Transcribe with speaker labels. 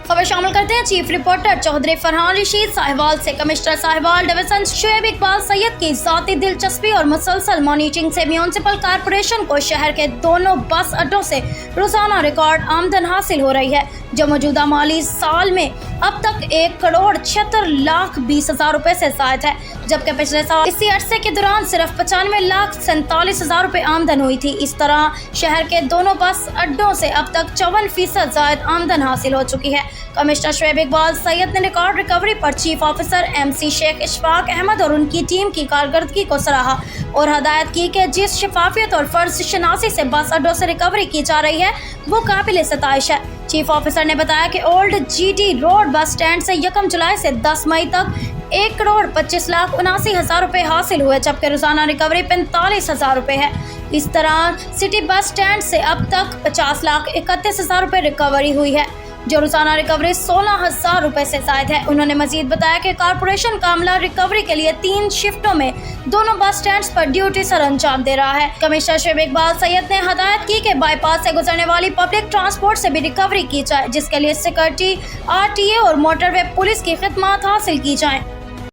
Speaker 1: खबर शामिल करते हैं चीफ रिपोर्टर चौधरी फरहान रशीद साहिवाल से। कमिश्नर साहिवाल डिवीजन शुएब इकबाल सैयद की ज़ाती दिलचस्पी और मुसलसल मॉनिटरिंग से म्यूनिसिपल कॉरपोरेशन को शहर के दोनों बस अड्डों से रोजाना रिकॉर्ड आमदन हासिल हो रही है, जो मौजूदा माली साल में अब तक 1,76,20,00,000 रुपए से ज़ायद है, जबकि पिछले साल इसी अरसे के दौरान सिर्फ 95,47,000 रुपए आमदन हुई थी। इस तरह शहर के दोनों बस अड्डों से अब तक 54% ज़ायद आमदन हासिल हो चुकी है। कमिश्नर शुएब इकबाल सैयद ने रिकॉर्ड रिकवरी पर chief officer MC Sheikh Ishfaq Ahmad और उनकी टीम की कारकर्दगी को सराहा और हदायत की कि जिस शफाफियत और फर्ज शनासी से बस अड्डों से रिकवरी की जा रही है वो काबिल सताइश है। चीफ ऑफिसर ने बताया कि old GT road bus stand से 1 जुलाई से 10 मई तक 1,25,79,000 रुपए हासिल हुए, जबकि रोजाना रिकवरी 45,000 रुपए है। इस तरह सिटी बस स्टैंड से अब तक 50,31,000 रुपए रिकवरी हुई है, जो रोजाना रिकवरी 16,000 रुपए से ज़ायद है। उन्होंने मजीद बताया कि कारपोरेशन का अमला रिकवरी के लिए 3 शिफ्टों में दोनों बस स्टैंड्स पर ड्यूटी सर अंजाम दे रहा है। कमिश्नर शुएब इकबाल सैयद ने हदायत की कि बाईपास से गुजरने वाली पब्लिक ट्रांसपोर्ट से भी रिकवरी की जाए, जिसके लिए सिक्योरिटी, RTA और मोटरवे पुलिस की खिदमत हासिल की जाए।